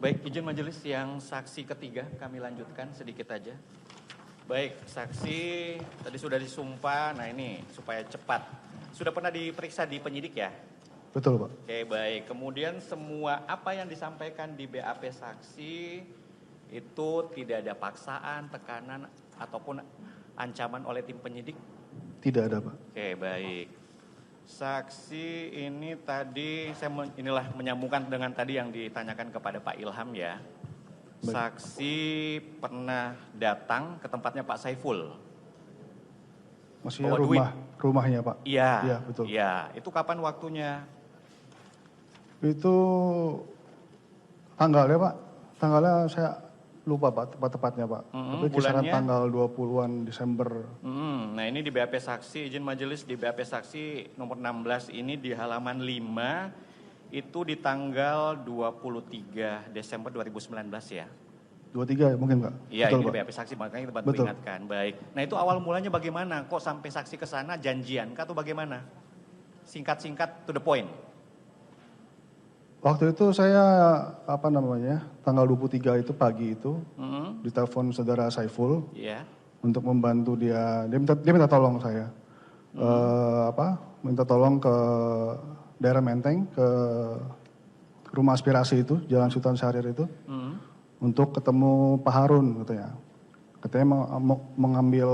Baik, izin majelis yang saksi ketiga kami lanjutkan sedikit aja. Baik, saksi tadi sudah disumpah, nah ini supaya cepat. Sudah pernah diperiksa di penyidik ya? Betul, Pak. Oke, baik. Kemudian semua apa yang disampaikan di BAP saksi itu tidak ada paksaan, tekanan, ataupun ancaman oleh tim penyidik? Tidak ada, Pak. Oke, baik. Saksi ini tadi, inilah menyambungkan dengan tadi yang ditanyakan kepada Pak Ilham ya. Baik. Saksi pernah datang ke tempatnya Pak Saiful. Maksudnya Bawa rumahnya, Pak? Iya, Iya, betul. Iya, itu kapan waktunya? Itu tanggalnya, Pak. Tanggalnya saya lupa, Pak, tepat-tepatnya, Pak. Tapi kisaran bulannya? tanggal 20-an Desember. Nah ini di BAP saksi, izin majelis di BAP saksi nomor 16 ini di halaman 5 itu di tanggal 23 Desember 2019 ya. 23 ya mungkin, Pak? Iya, Betul, ini di Pak. BAP saksi, makanya tempat Betul. peringatkan. Baik. Nah itu awal mulanya bagaimana? Kok sampai saksi ke sana janjian kah atau bagaimana? Singkat-singkat to the point. Waktu itu saya, tanggal 23 itu pagi itu, ditelepon saudara Saiful Iya. untuk membantu dia minta tolong saya. Minta tolong ke daerah Menteng, ke rumah aspirasi itu, Jalan Sultan Syahrir itu, untuk ketemu Pak Harun katanya. Katanya mau mengambil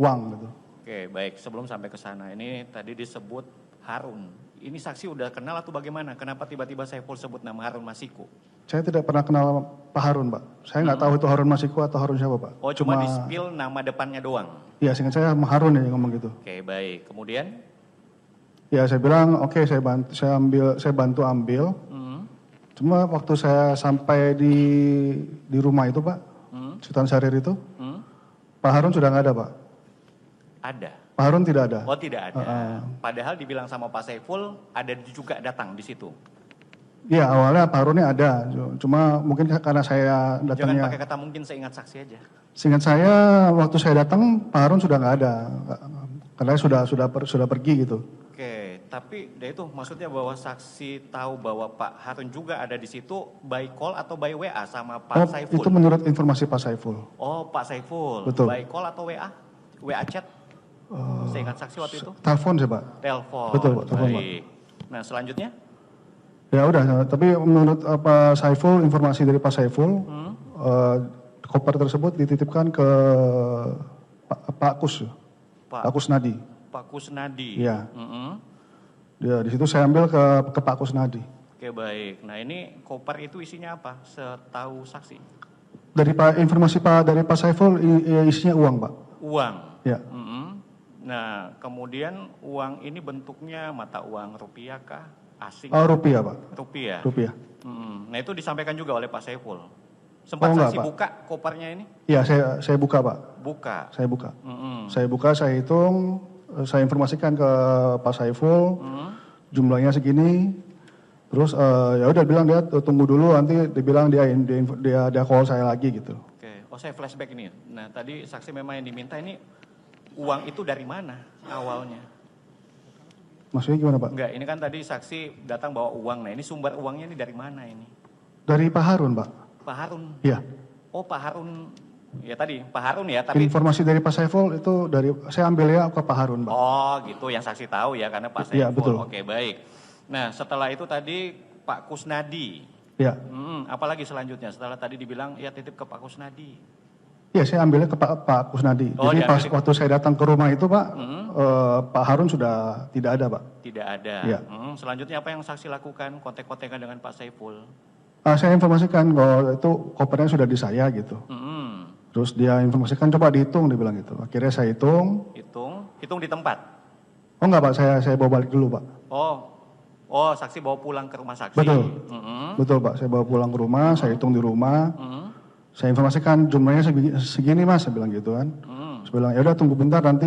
uang gitu. Oke, baik. Sebelum sampai ke sana, ini tadi disebut Harun. Ini saksi udah kenal atau bagaimana? Kenapa tiba-tiba Saiful sebut nama Harun Masiku? Saya tidak pernah kenal Pak Harun, Pak. Saya nggak tahu itu Harun Masiku atau Harun siapa, Pak. Oh, cuma di-spill nama depannya doang? Iya, seingat saya Harun ya yang ngomong gitu. Oke, baik. Kemudian? Ya, saya bilang, oke, saya bantu ambil. Cuma waktu saya sampai di rumah itu, Pak, Sultan Syahrir itu, Pak Harun sudah nggak ada, Pak. Ada? Pak Harun tidak ada. Oh, tidak ada. Padahal dibilang sama Pak Saiful, ada juga datang di situ. Iya, awalnya Pak Harunnya ada. Cuma mungkin karena saya datangnya... Jangan pakai kata mungkin, seingat saksi aja. Seingat saya, waktu saya datang, Pak Harun sudah nggak ada. Karena sudah pergi gitu. Oke, tapi itu maksudnya bahwa saksi tahu bahwa Pak Harun juga ada di situ by call atau by WA sama Pak Saiful? Itu menurut informasi Pak Saiful. Oh, Pak Saiful. Betul. By call atau WA? WA chat? Seingat saksi waktu itu? Telepon sih, Pak. Telepon. Betul, Pak. Telepon, Pak. Baik. Nah, selanjutnya? Ya udah, tapi menurut Pak Saiful, informasi dari Pak Saiful, koper tersebut dititipkan ke Pak Kusnadi. Pak Kusnadi. Iya. Ya, di situ saya ambil ke Pak Kusnadi. Oke, baik. Nah, ini koper itu isinya apa? Setahu saksi? Dari informasi dari Pak Saiful isinya uang, Pak. Uang. Ya. Nah, kemudian uang ini bentuknya mata uang rupiah kah? Asing? Oh, rupiah, Pak. Rupiah. Rupiah. Nah, itu disampaikan juga oleh Pak Saiful. Sempat enggak, saksi Pak. buka kopernya ini? Iya, saya buka, Pak. Buka. Saya buka. Saya buka, saya hitung, saya informasikan ke Pak Saiful, jumlahnya segini. Terus ya udah bilang dia tunggu dulu, nanti dibilang dia call saya lagi gitu. Oke. Oh, saya flashback ini. Nah, tadi saksi memang yang diminta ini uang itu dari mana awalnya? Maksudnya gimana, Pak? Enggak, ini kan tadi saksi datang bawa uang. Nah, ini sumber uangnya ini dari mana ini? Dari Pak Harun, Pak. Pak Harun? Iya. Oh, Pak Harun. Ya tadi, Pak Harun ya. Tapi informasi dari Pak Saiful itu saya ambilnya ke Pak Harun, Pak. Oh, gitu yang saksi tahu ya, karena Pak Saiful. Iya, betul. Oke, baik. Nah, setelah itu tadi Pak Kusnadi. Iya. Apalagi selanjutnya setelah tadi dibilang ya titip ke Pak Kusnadi. Iya, saya ambilnya ke Pak Kusnadi. Oh, jadi pas waktu saya datang ke rumah itu, Pak, Pak Harun sudah tidak ada, Pak. Tidak ada. Iya. Selanjutnya apa yang saksi lakukan? Kontek-kontekan dengan Pak Saiful? Saya informasikan kalau itu kopernya sudah di saya gitu. Terus dia informasikan coba dihitung, dia bilang gitu. Akhirnya saya hitung. Hitung di tempat? Oh enggak, Pak, saya bawa balik dulu, Pak. Oh, saksi bawa pulang ke rumah saksi? Betul. Betul, Pak, saya bawa pulang ke rumah, saya hitung di rumah. Saya informasikan jumlahnya segini, Mas, saya bilang gitu kan. Saya bilang ya udah tunggu bentar, nanti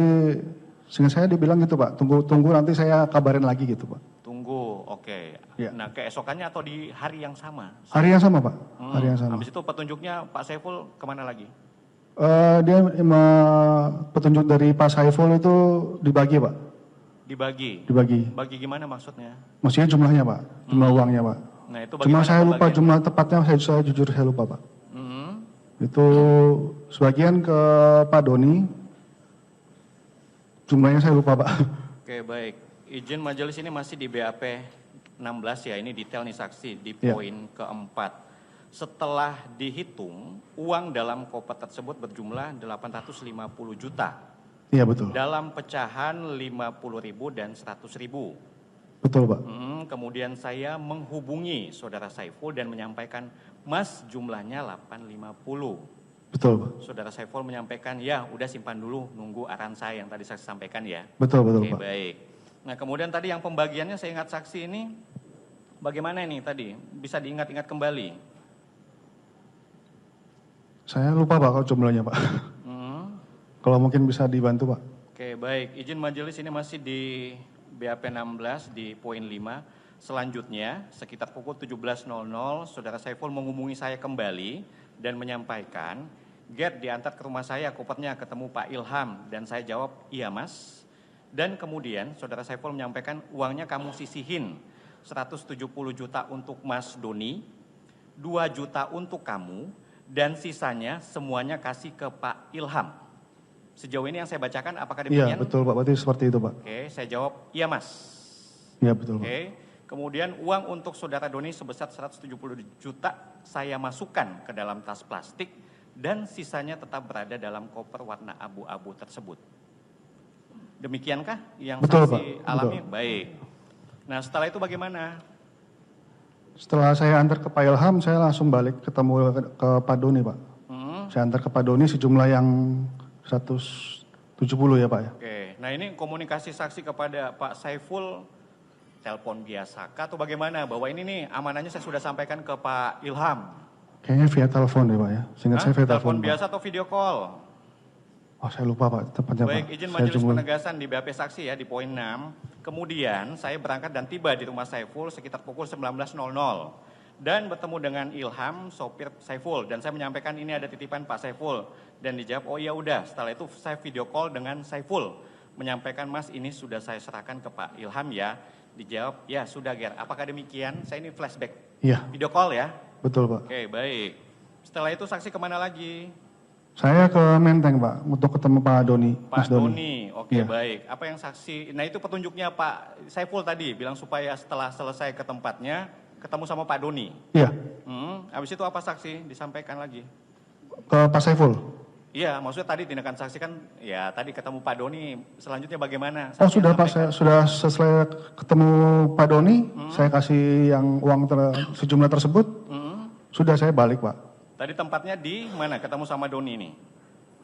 sehingga saya dibilang gitu, Pak. Tunggu nanti saya kabarin lagi gitu, Pak. Tunggu, oke. Ya. Nah, keesokannya atau di hari yang sama? Hari yang sama, Pak. Hari yang sama. Habis itu petunjuknya Pak Saiful kemana lagi? Dia petunjuk dari Pak Saiful itu dibagi, Pak. Dibagi? Dibagi. Bagi gimana maksudnya? Maksudnya jumlahnya, Pak. Jumlah uangnya, Pak. Nah itu Cuma bagaimana saya lupa pembagiannya? jumlah tepatnya, saya jujur saya lupa Pak. Itu sebagian ke Pak Doni, jumlahnya saya lupa Pak. Oke baik, izin majelis ini masih di BAP 16 ya, ini detail nih saksi di Ya. poin keempat. Setelah dihitung, uang dalam koper tersebut berjumlah 850 juta. Iya betul. Dalam pecahan 50.000 dan 100.000. Betul Pak. Kemudian saya menghubungi saudara Saiful dan menyampaikan, Mas jumlahnya 850. Betul Pak. Saudara Saiful menyampaikan, ya udah simpan dulu, nunggu arahan saya yang tadi saya sampaikan ya. Betul Oke, Pak. baik. Nah kemudian tadi yang pembagiannya saya ingat saksi ini, bagaimana ini tadi? Bisa diingat-ingat kembali? Saya lupa Pak kalau jumlahnya Pak. Kalau mungkin bisa dibantu Pak. Oke, baik. Izin majelis ini masih di BAP 16 di poin 5. Selanjutnya, sekitar pukul 17.00, saudara Saiful menghubungi saya kembali dan menyampaikan, Get diantar ke rumah saya, kopernya ketemu Pak Ilham. Dan saya jawab, iya Mas. Dan kemudian saudara Saiful menyampaikan, uangnya kamu sisihin 170 juta untuk Mas Doni, 2 juta untuk kamu, dan sisanya semuanya kasih ke Pak Ilham. Sejauh ini yang saya bacakan apakah demikian? Iya betul Pak, berarti seperti itu Pak. Oke, saya jawab, iya Mas. Iya betul Pak. Oke, kemudian uang untuk saudara Doni sebesar 170 juta saya masukkan ke dalam tas plastik dan sisanya tetap berada dalam koper warna abu-abu tersebut. Demikiankah yang Betul, saksi Pak. alami? Betul. Baik. Nah setelah itu bagaimana? Setelah saya antar ke Pak Ilham, saya langsung balik ketemu ke Pak Doni Pak. Saya antar ke Pak Doni sejumlah yang 170 ya Pak ya. Oke, nah ini komunikasi saksi kepada Pak Saiful, telepon biasa kah atau bagaimana? Bahwa ini nih amanahnya saya sudah sampaikan ke Pak Ilham. Kayaknya via telepon ya Pak ya. Seingat saya via Telepon telepon biasa Pak. atau video call? Oh saya lupa Pak tepatnya Pak. Baik, izin Saya majelis cuma penegasan di BAP saksi ya di poin 6. Kemudian saya berangkat dan tiba di rumah Saiful sekitar pukul 19.00 dan bertemu dengan Ilham, sopir Saiful, dan saya menyampaikan ini ada titipan Pak Saiful dan dijawab oh iya udah. Setelah itu saya video call dengan Saiful menyampaikan Mas ini sudah saya serahkan ke Pak Ilham ya. Dijawab ya sudah Ger. Apakah demikian? Saya ini flashback Iya, video call ya. betul Pak. Oke baik. Setelah itu saksi kemana lagi? Saya ke Menteng Pak untuk ketemu Pak Doni. Pak Mas Doni. Doni, oke Iya. baik. Apa yang saksi, nah itu petunjuknya Pak Saiful tadi, bilang supaya setelah selesai ke tempatnya, ketemu sama Pak Doni. Iya, Habis itu apa saksi, disampaikan lagi. ke Pak Saiful. Iya, maksudnya tadi tindakan saksi kan, ya tadi ketemu Pak Doni, selanjutnya bagaimana? Oh Saksi sudah Pak, sampaikan. saya sudah selesai ketemu Pak Doni, saya kasih yang uang sejumlah tersebut, sudah saya balik Pak. Tadi tempatnya di mana ketemu sama Doni nih?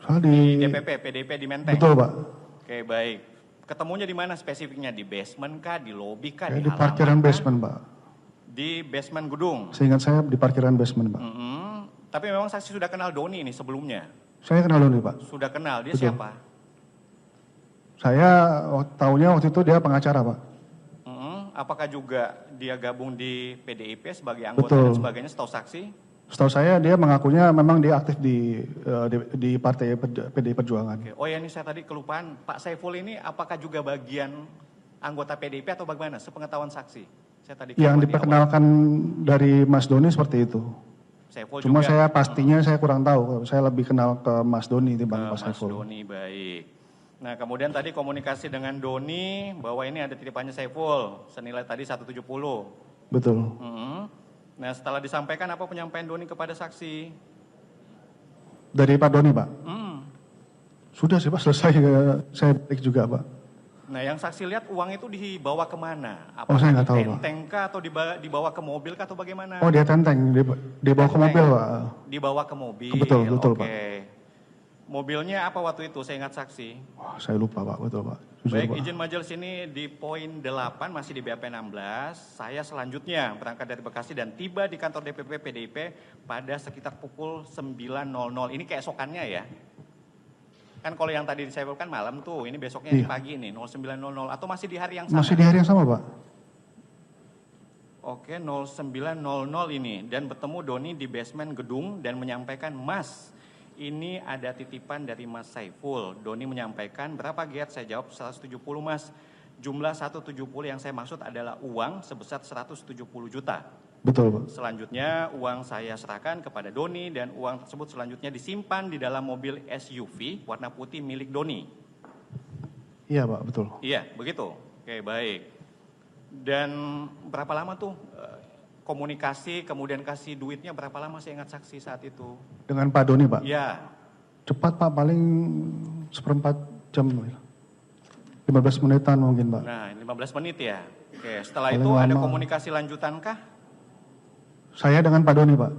Soalnya Di di, DPP, PDP di Menteng? betul Pak, Oke baik. Ketemunya di mana spesifiknya? Di basement kah, di lobby kah, kayak di di parkiran halaman kah? basement Pak. Di basement gedung? Seingat saya di parkiran basement Pak. Tapi memang saksi sudah kenal Doni ini sebelumnya? Saya kenal Doni Pak. Sudah kenal, dia Betul. siapa? Saya tahunya waktu itu dia pengacara Pak. Apakah juga dia gabung di PDIP sebagai anggota Betul. dan sebagainya setahu saksi? Setahu saya dia mengakunya memang dia aktif di partai PDI Perjuangan. Oke. Oh ya ini saya tadi kelupaan, Pak Saiful ini apakah juga bagian anggota PDIP atau bagaimana? Sepengetahuan saksi. Saya tadi Yang kelupaan di awal. diperkenalkan dari Mas Doni seperti itu. Saiful Cuma juga, saya pastinya saya kurang tahu. Saya lebih kenal ke Mas Doni dibanding Pak Mas Saiful. Doni, baik. Nah kemudian tadi komunikasi dengan Doni bahwa ini ada titipannya Saiful, senilai tadi 170. Betul. Nah setelah disampaikan apa penyampaian Doni kepada saksi? Dari Pak Doni Pak. Sudah sih Pak selesai. Saya balik juga Pak. Nah yang saksi lihat uang itu dibawa kemana? Oh, saya nggak tahu, Pak. Tenteng kah atau dibawa ke mobil kah atau bagaimana? Oh dia tenteng, dibawa ke Tenteng. mobil Pak. Dibawa ke mobil. Betul, betul, Oke. Pak. Mobilnya apa waktu itu? Saya ingat saksi. Wah, saya lupa Pak, betul Pak. Jujur, Baik, Pak. izin majelis ini di poin 8 masih di BAP 16. Saya selanjutnya berangkat dari Bekasi dan tiba di kantor DPP PDIP pada sekitar pukul 9.00. Ini keesokannya ya. Kan kalau yang tadi saya kan malam tuh, ini besoknya di Iya. pagi nih 09.00 atau masih di hari yang sama? Masih di hari yang sama Pak. Oke, 09.00 ini dan bertemu Doni di basement gedung dan menyampaikan, Mas, ini ada titipan dari Mas Saiful. Doni menyampaikan, berapa Get? Saya jawab 170 Mas. Jumlah 170 yang saya maksud adalah uang sebesar 170 juta. Betul, Pak. Selanjutnya uang saya serahkan kepada Doni dan uang tersebut selanjutnya disimpan di dalam mobil SUV warna putih milik Doni. Iya, Pak, betul. Iya, begitu. Oke, baik. Dan berapa lama tuh komunikasi, kemudian kasih duitnya berapa lama saya ingat saksi saat itu? Dengan Pak Doni, Pak? Iya. Cepat, Pak, paling 1/4 jam. 15 menitan mungkin, Pak. Nah, 15 menit ya. Oke, setelah Paling itu ada lama. komunikasi lanjutankah? Saya dengan Pak Doni, Pak?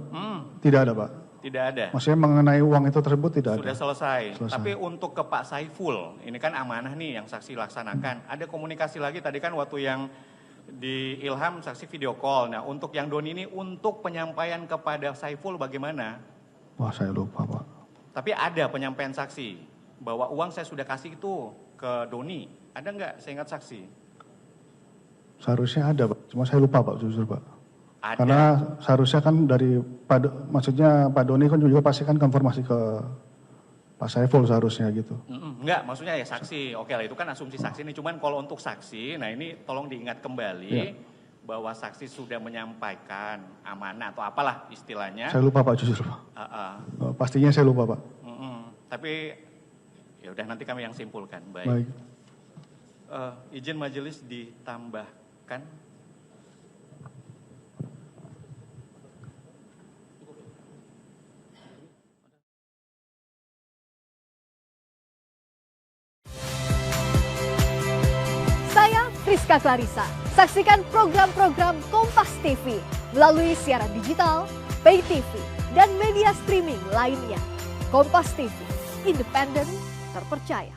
Tidak ada, Pak. Tidak ada. Maksudnya mengenai uang itu tersebut tidak Sudah ada. selesai. Selesai. Tapi untuk ke Pak Saiful, ini kan amanah nih yang saksi laksanakan. Ada komunikasi lagi tadi kan waktu yang di Ilham saksi video call. Nah, untuk yang Doni ini untuk penyampaian kepada Saiful bagaimana? Wah, saya lupa, Pak. Tapi ada penyampaian saksi bahwa uang saya sudah kasih itu ke Doni. Ada nggak? Saya ingat saksi. Seharusnya ada, Pak. Cuma saya lupa, Pak, jujur, Pak. Ada. Karena seharusnya kan dari maksudnya Pak Doni kan juga pasti kan konfirmasi ke Pak Saiful seharusnya gitu. Enggak, maksudnya ya saksi. Oke lah, itu kan asumsi saksi ini. Cuman kalau untuk saksi, nah ini tolong diingat kembali Ya. bahwa saksi sudah menyampaikan amanah atau apalah istilahnya. Saya lupa, Pak, jujur, Pak. Pastinya saya lupa, Pak. Tapi ya udah nanti kami yang simpulkan. Baik. Baik. Izin majelis ditambahkan. Saya Friska Clarissa. Saksikan program-program Kompas TV melalui siaran digital, pay TV, dan media streaming lainnya. Kompas TV, independen, terpercaya.